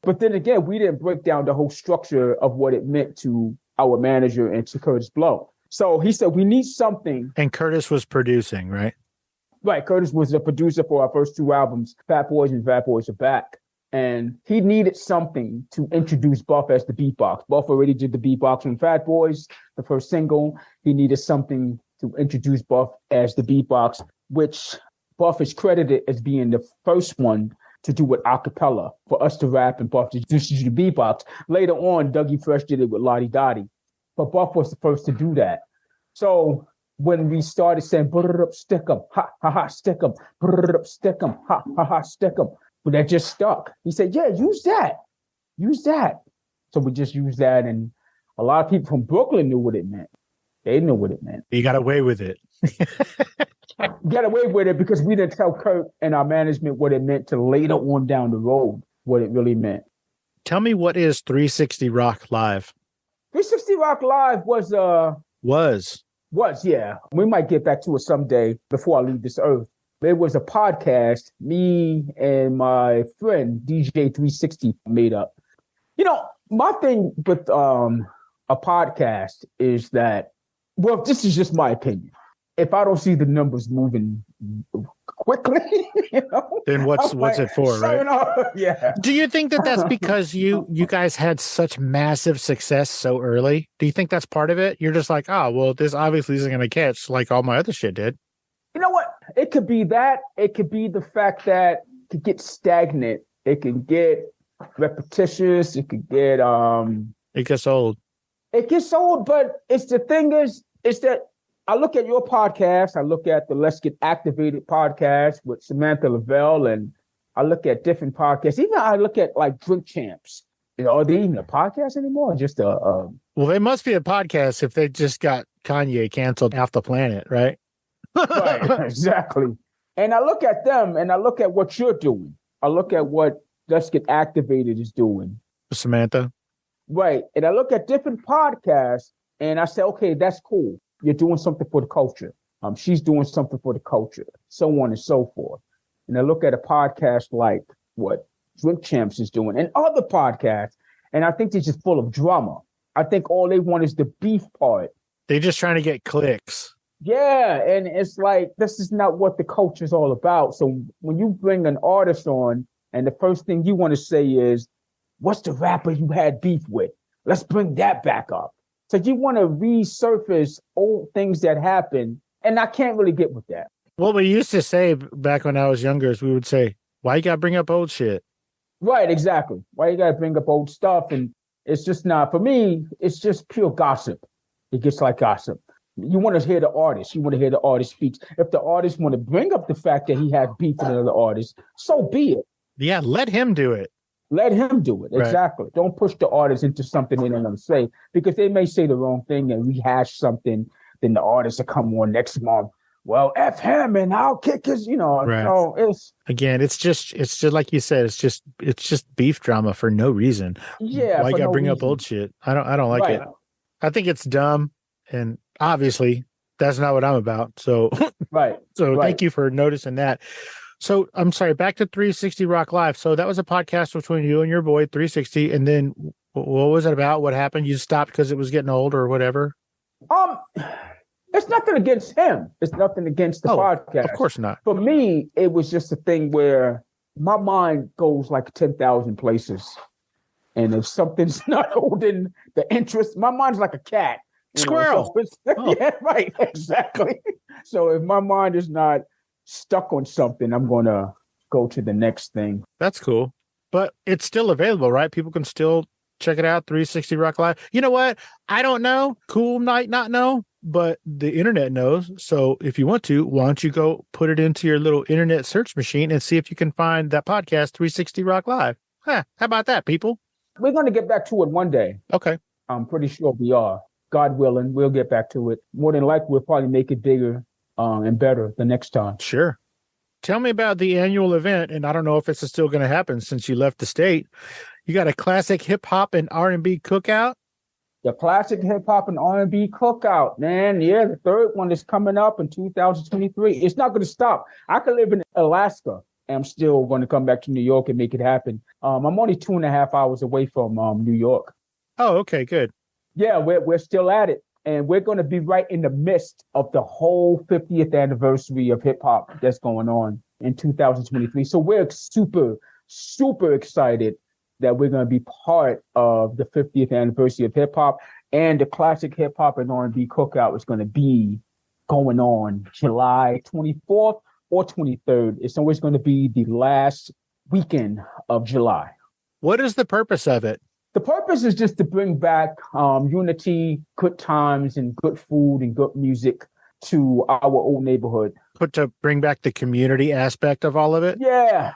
But then again, we didn't break down the whole structure of what it meant to our manager and to Kurtis Blow. So he said, "We need something." And Kurtis was producing, right? Right. Kurtis was the producer for our first two albums, Fat Boys and Fat Boys Are Back. And he needed something to introduce Buff as the beatbox. Buff already did the beatbox from Fat Boys, the first single. He needed something to introduce Buff as the beatbox, which Buff is credited as being the first one to do it a cappella, for us to rap and Buff to do the beatbox. Later on, Dougie Fresh did it with Lottie Dottie. But Buff was the first to do that. So when we started saying, "Brrr up, stick 'em, ha, ha, ha, stick 'em, brrr up, stick 'em, ha, ha, ha, stick 'em," but that just stuck. He said, "Yeah, use that. So we just used that, and a lot of people from Brooklyn knew what it meant. They knew what it meant. You got away with it. Got away with it because we didn't tell Kurt and our management what it meant till later on down the road, what it really meant. Tell me, what is 360 Rock Live? 360 Rock Live was, yeah. We might get back to it someday before I leave this earth. There was a podcast me and my friend DJ 360 made up. My thing with a podcast is that, well, this is just my opinion. If I don't see the numbers moving quickly, then what's it for, right? Yeah. Do you think that that's because you guys had such massive success so early? Do you think that's part of it? You're just like, oh, well, this obviously isn't going to catch like all my other shit did. You know what? It could be that. It could be the fact that it could get stagnant. It can get repetitious. It could get It gets old. It gets old, but the thing is that I look at your podcast, I look at the Let's Get Activated podcast with Samantha Lavelle, and I look at different podcasts. Even I look at like Drink Champs. Are they even a podcast anymore? Or just a Well, they must be a podcast if they just got Kanye canceled off the planet, right? Right, exactly. And I look at them and I look at what you're doing. I look at what Let's Get Activated is doing. Samantha. Right. And I look at different podcasts and I say, okay, that's cool. You're doing something for the culture. She's doing something for the culture, so on and so forth. And I look at a podcast like what Drink Champs is doing and other podcasts, and I think they're just full of drama. I think all they want is the beef part. They're just trying to get clicks. Yeah, and it's like, this is not what the culture is all about. So when you bring an artist on, and the first thing you want to say is, what's the rapper you had beef with? Let's bring that back up. So you want to resurface old things that happened, and I can't really get with that. What we used to say back when I was younger is we would say, why you got to bring up old shit? Right, exactly. Why you got to bring up old stuff? And it's just not, for me, it's just pure gossip. It gets like gossip. You want to hear the artist. You want to hear the artist speak. If the artist want to bring up the fact that he had beef with another artist, so be it. Yeah, let him do it. Let him do it. Right. Exactly. Don't push the artist into something they don't want to say, because they may say the wrong thing and rehash something. Then the artist will come on next month. Well, F him and I'll kick his, Right. So it's just like you said, it's just beef drama for no reason. Yeah. Why you gotta bring up old shit? I don't like it. I think it's dumb, and obviously that's not what I'm about. So right. So thank you for noticing that. So I'm sorry, back to 360 Rock Live. So that was a podcast between you and your boy 360, and then what was it about? What happened? You stopped because it was getting old or whatever? It's nothing against him. It's nothing against the podcast. Of course not. For me, it was just a thing where my mind goes like 10,000 places. And if something's not holding the interest, my mind's like a cat. Squirrel. Yeah, right. Exactly. So if my mind is not stuck on something, I'm going to go to the next thing. That's cool. But it's still available, right? People can still check it out, 360 Rock Live. You know what? I don't know. Cool might not know, but the internet knows. So if you want to, why don't you go put it into your little internet search machine and see if you can find that podcast, 360 Rock Live. How about that, people? We're going to get back to it one day. Okay. I'm pretty sure we are. God willing, we'll get back to it. More than likely, we'll probably make it bigger and better the next time. Sure. Tell me about the annual event, and I don't know if it's still going to happen since you left the state. You got a classic hip hop and R&B cookout? The classic hip hop and R&B cookout, man. Yeah, the third one is coming up in 2023. It's not going to stop. I could live in Alaska, and I'm still going to come back to New York and make it happen. I'm only 2.5 hours away from New York. Oh, okay, good. Yeah, we're still at it. And we're going to be right in the midst of the whole 50th anniversary of hip hop that's going on in 2023. So we're super, super excited that we're going to be part of the 50th anniversary of hip hop, and the classic hip hop and R&B cookout is going to be going on July 24th or 23rd. It's always going to be the last weekend of July. What is the purpose of it? The purpose is just to bring back unity, good times, and good food and good music to our old neighborhood. To bring back the community aspect of all of it? Yeah.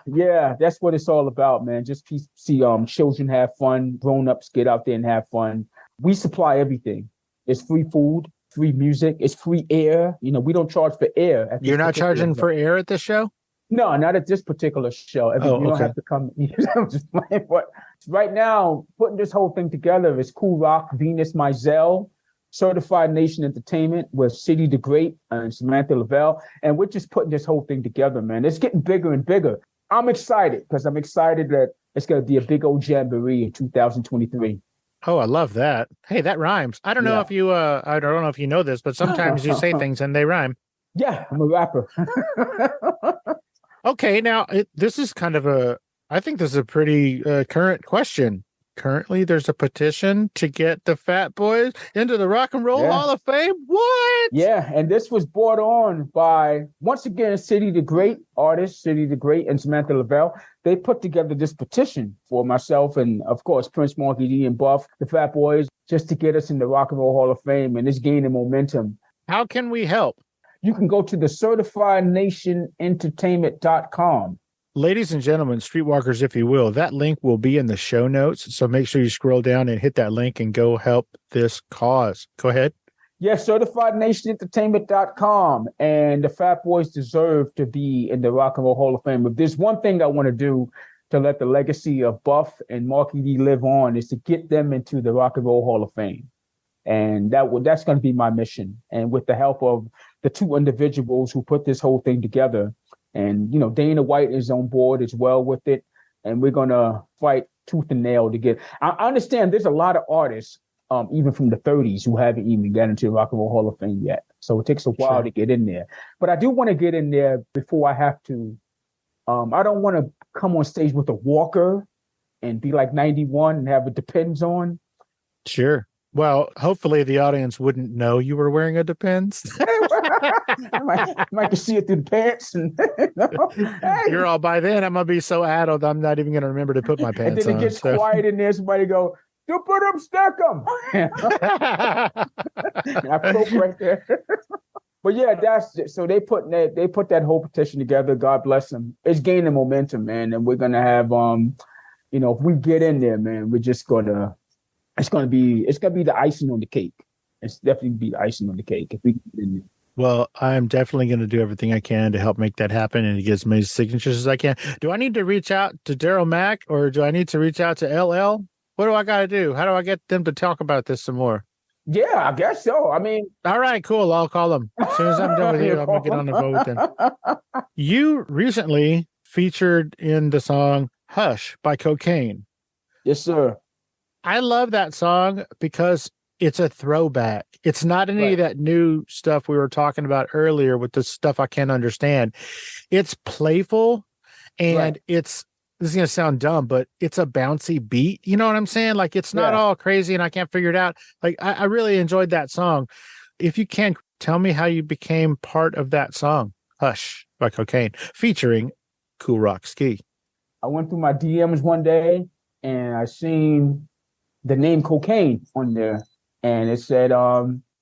That's what it's all about, man. Just see children have fun, grown-ups get out there and have fun. We supply everything. It's free food, free music, it's free air. We don't charge for air. You're not charging for air at this show? No, not at this particular show. You don't have to come. I'm just playing. But right now, putting this whole thing together is Kool Rock, Venus Mizell, Certified Nation Entertainment with City the Great and Samantha Lavelle. And we're just putting this whole thing together, man. It's getting bigger and bigger. I'm excited because I'm excited that it's going to be a big old jamboree in 2023. Oh, I love that. Hey, that rhymes. I don't know if you I don't know if you know this, but sometimes you say things and they rhyme. Yeah, I'm a rapper. Okay, now this is kind of I think this is a pretty current question. Currently, there's a petition to get the Fat Boys into the Rock and Roll Hall of Fame. What? Yeah, and this was brought on by, once again, City the Great, artist City the Great and Samantha Lavelle. They put together this petition for myself and, of course, Prince Marky D and Buff, the Fat Boys, just to get us in the Rock and Roll Hall of Fame, and it's gaining momentum. How can we help? You can go to the certifiednationentertainment.com. Ladies and gentlemen, Streetwalkers, if you will, that link will be in the show notes. So make sure you scroll down and hit that link and go help this cause. Go ahead. Yes, certifiednationentertainment.com. And the Fat Boys deserve to be in the Rock and Roll Hall of Fame. If there's one thing I want to do to let the legacy of Buff and Marky D live on is to get them into the Rock and Roll Hall of Fame. And that's going to be my mission. And with the help of the two individuals who put this whole thing together, and, you know, Dana White is on board as well with it. And we're going to fight tooth and nail to get. I understand there's a lot of artists, even from the 30s, who haven't even gotten into the Rock and Roll Hall of Fame yet. So it takes a while to get in there. But I do want to get in there before I have to. I don't want to come on stage with a walker and be like 91 and have a Depends on. Sure. Well, hopefully the audience wouldn't know you were wearing a Depends. I might see it through the pants. And, hey. You're all, by then, I'm going to be so addled, I'm not even going to remember to put my pants on. And then it gets quiet in there. Somebody go, "You put them, stack them." I broke right there. But yeah, that's it. So they put that whole petition together. God bless them. It's gaining momentum, man. And we're going to have, if we get in there, man, we're just going to, it's going to be the icing on the cake. It's definitely be the icing on the cake if we get in there. Well, I'm definitely going to do everything I can to help make that happen and to get as many signatures as I can. Do I need to reach out to Daryl Mack or do I need to reach out to LL? What do I got to do? How do I get them to talk about this some more? Yeah, I guess so. I mean, all right, cool. I'll call them. As soon as I'm done with you, I'm going to get on the phone with them. You recently featured in the song Hush by Kokane. Yes, sir. I love that song because it's a throwback. It's not any of that new stuff we were talking about earlier with the stuff I can't understand. It's playful and this is going to sound dumb, but it's a bouncy beat. You know what I'm saying? Like it's not all crazy and I can't figure it out. Like I really enjoyed that song. If you can, tell me how you became part of that song, Hush by Kokane, featuring Kool Rock-Ski. I went through my DMs one day and I seen the name Kokane on there. And it said,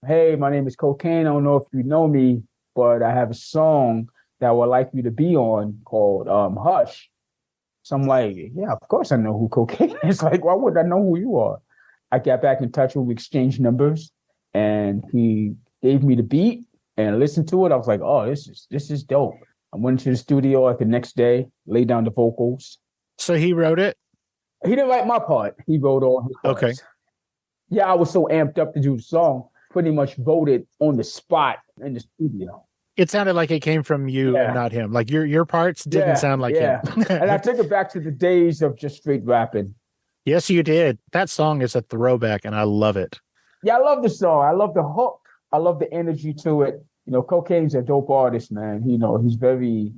"Hey, my name is Kokane. I don't know if you know me, but I have a song that I would like you to be on called Hush." So I'm like, yeah, of course I know who Kokane is. Like, why would I know who you are? I got back in touch with him, we exchanged numbers, and he gave me the beat and I listened to it. I was like, oh, this is dope. I went to the studio like the next day, laid down the vocals. So he wrote it? He didn't write my part. He wrote all his parts. Okay. Yeah, I was so amped up to do the song, pretty much voted on the spot in the studio. It sounded like it came from you and not him. Like your parts didn't sound like him. And I took it back to the days of just straight rapping. Yes, you did. That song is a throwback and I love it. Yeah, I love the song. I love the hook. I love the energy to it. You know, Kokane's a dope artist, man. You know, he's very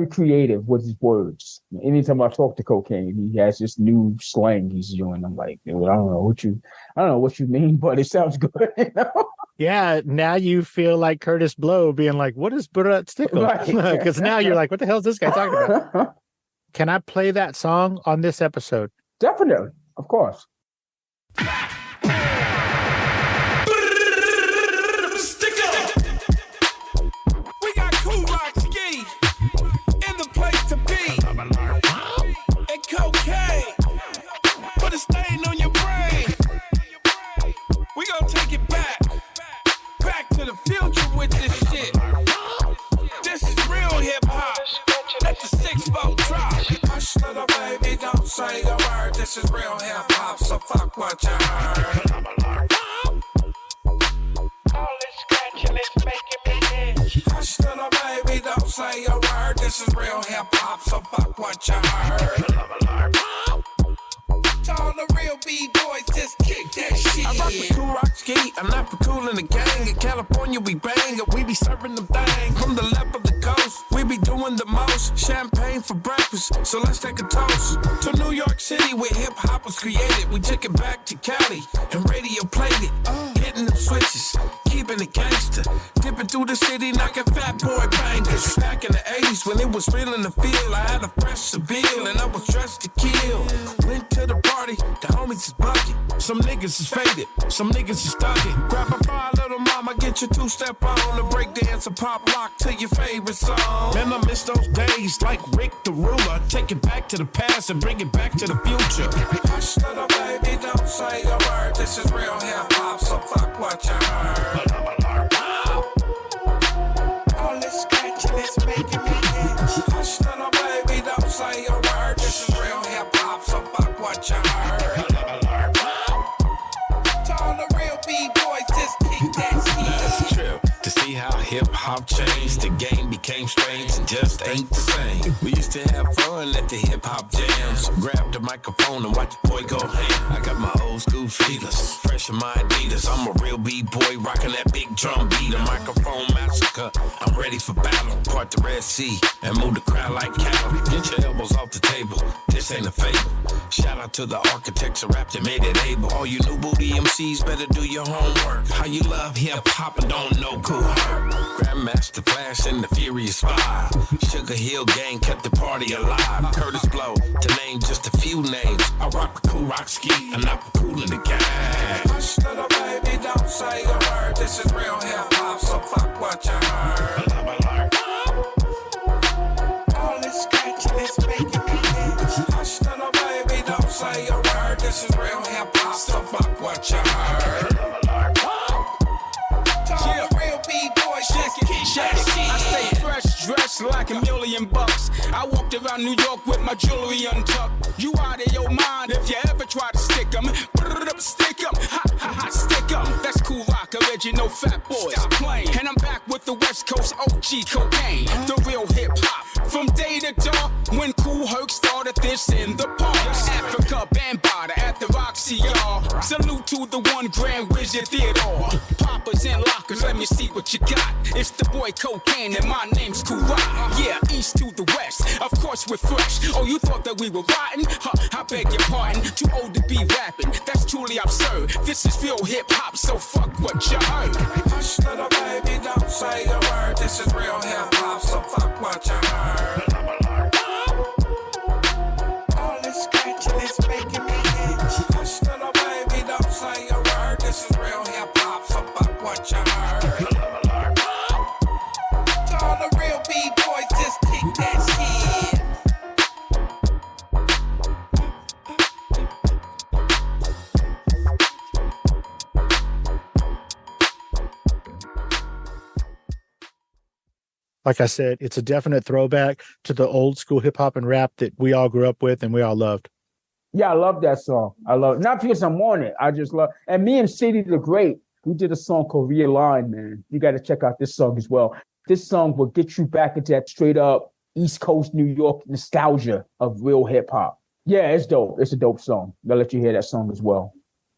creative with his words. Anytime I talk to Kokane, he has this new slang he's doing. I'm like, dude, I don't know what you mean, but it sounds good. You know? Yeah, now you feel like Kurtis Blow being like, what is Brrr stickle? Because now you're like, what the hell is this guy talking about? Can I play that song on this episode? Definitely, of course. We got Kool Rock-Ski in the place to be. And Kokane, put a stain on your brain. We gonna take it back to the future with this shit. This is real hip hop. Let the 6-4 drop. Hush, little baby, don't say a word. This is real hip hop, so fuck what you heard. say a word. This is real hip hop, so fuck what you heard. To all the real B-boys, just kick that shit. I rock with Kool Rock-Ski, I'm not for cool in the gang. In California, we bang, and we be serving them thang. From the left of the coast, we be doing the most. Champagne for breakfast, so let's take a toast. To New York City, where hip-hop was created. We took it back to Cali, and radio played it. Hitting them switches, keeping it gangster. Dipping through the city, knocking fat boy bangers. Back in the 80s, when it was real in the field, I had a fresh Seville, and I was dressed to kill. Went to the party, the homies is bucket. Some niggas is faded, some niggas is thugging. Grab a bar, little mama, get your two-step on. The break dance and pop lock to your favorite song. Man, I miss those days like Rick the Ruler. Take it back to the past and bring it back to the future. Hush, little baby, don't say a word. This is real hip-hop, so fuck what you heard. All this scratching is making me itch. Hush, little baby, don't say a word. This is real hip-hop, so fuck what you heard. To all the real B-boys, just kick that shit. That's true. To see how hip-hop changed, the game became strange and just ain't the same. We used to have fun at the hip-hop jams. Grab the microphone and watch the boy go ham. I got my old school feelers, fresh in my Adidas. I'm a real B-boy rocking that big drum beat. A microphone massacre, I'm ready for battle. Part the Red Sea and move the crowd like cattle. Get your elbows off the table, this ain't a fable. Shout out to the architects of rap that made it able. All you new booty MCs better do your homework. How you love hip-hop and don't know Kool Rock. Grandmaster Flash and the Furious Five. Sugar Hill Gang kept the party alive. Kurtis Blow, to name just a few names. I rock with Kool Rock-Ski, I'm not for cool in the game. Hush, little baby, don't say a word. This is real hip-hop, so fuck what you heard. All this scratching is making me itch. Hush, little baby, don't say a word. This is real hip-hop, so fuck what you heard. I stay fresh, dressed like $1,000,000. I walked around New York with my jewelry untucked. You out of your mind if you ever try to stick 'em. Stick 'em, ha ha ha, stick 'em. That's Kool Rock, original Fat Boys. Stop playing. And I'm back with the West Coast OG Kokane, the real hip hop. From day to dark, when Kool Herc started this in the park. Africa, Bambada at the Roxy, y'all. Salute to the one Grand Wizard Theodore. Poppers and lockers, let me see what you got. It's the boy Kokane and my name's Kool Rock. Yeah, east to the west, of course we're fresh. Oh, you thought that we were rotten? Huh, I beg your pardon, too old to be rapping. That's truly absurd. This is real hip hop, so fuck what you heard. Hush, little baby, don't say a word. This is real hip hop, so fuck what you heard. All this scratching is making me itch. Hush, little baby, don't say a word. This is real hip hop, so fuck what you heard. To all the real B-boys, just kick that shit. Like I said, it's a definite throwback to the old school hip hop and rap that we all grew up with and we all loved. Yeah, I love that song. I love it. Not because I'm on it. I just love, and me and City the Great, we did a song called Realign, man. You got to check out this song as well. This song will get you back into that straight up East Coast New York nostalgia of real hip hop. Yeah, it's dope. It's a dope song. I'll let you hear that song as well.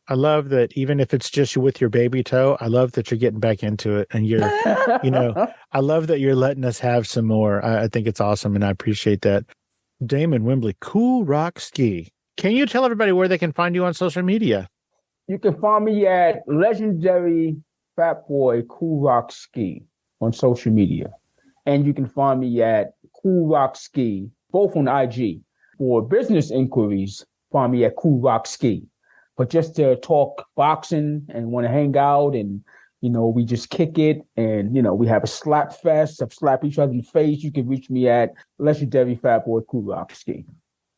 I love that even if it's just with your baby toe, I love that you're getting back into it and you're, I love that you're letting us have some more. I think it's awesome and I appreciate that. Damon Wimbley, Kool Rock-Ski. Can you tell everybody where they can find you on social media? You can find me at legendary Fat Boy Kool Rock-Ski on social media. And you can find me at Kool Rock-Ski, both on IG. For business inquiries, find me at Kool Rock-Ski. But just to talk boxing and want to hang out and, we just kick it and, we have a slap fest, slap each other in the face, you can reach me at legendary Fat Boy Kool Rock-Ski.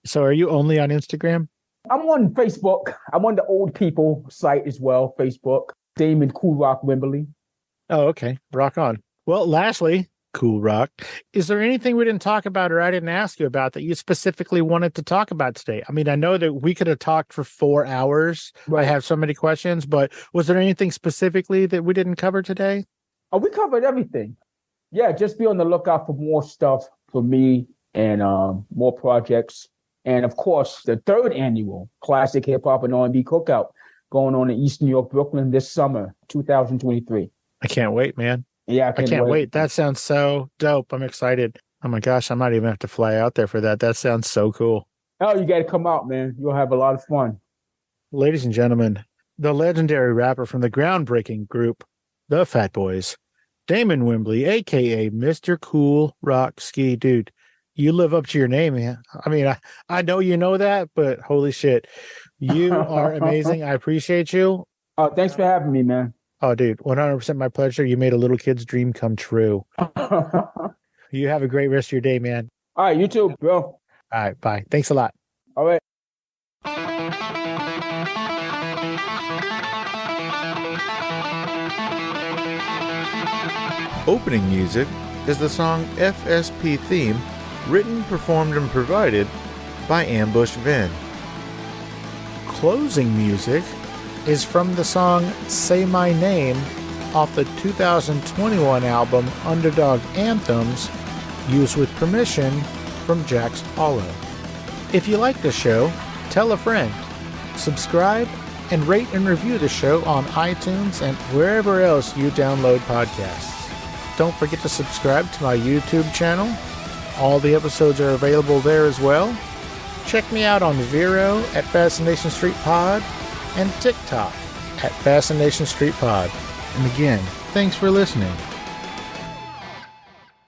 So are you only on Instagram? I'm on Facebook. I'm on the old people site as well, Facebook. Damon Kool Rock Wimbley. Oh, okay. Rock on. Well, lastly, Kool Rock, is there anything we didn't talk about or I didn't ask you about that you specifically wanted to talk about today? I mean, I know that we could have talked for 4 hours. Right. I have so many questions, but was there anything specifically that we didn't cover today? Oh, we covered everything. Yeah, just be on the lookout for more stuff for me and more projects. And of course, the 3rd annual Classic Hip Hop and R&B Cookout going on in East New York, Brooklyn this summer, 2023. I can't wait, man. Yeah, I can't wait. That sounds so dope. I'm excited. Oh my gosh, I might even have to fly out there for that. That sounds so cool. Oh, you got to come out, man. You'll have a lot of fun. Ladies and gentlemen, the legendary rapper from the groundbreaking group, the Fat Boys, Damon Wimbley, A.K.A. Mr. Kool Rock-Ski. Dude, you live up to your name, man. I mean, I know you know that, but holy shit, you are amazing. I appreciate you. Oh, thanks for having me, man. Oh, dude, 100% my pleasure. You made a little kid's dream come true. You have a great rest of your day, man. All right, you too, bro. All right, bye. Thanks a lot. All right. Opening music is the song FSP Theme, written, performed, and provided by Ambush Vin. Closing music is from the song Say My Name off the 2021 album Underdog Anthems, used with permission from Jax Hollow. If you like the show, tell a friend. Subscribe and rate and review the show on iTunes and wherever else you download podcasts. Don't forget to subscribe to my YouTube channel. All the episodes are available there as well. Check me out on Vero at Fascination Street Pod and TikTok at Fascination Street Pod. And again, thanks for listening.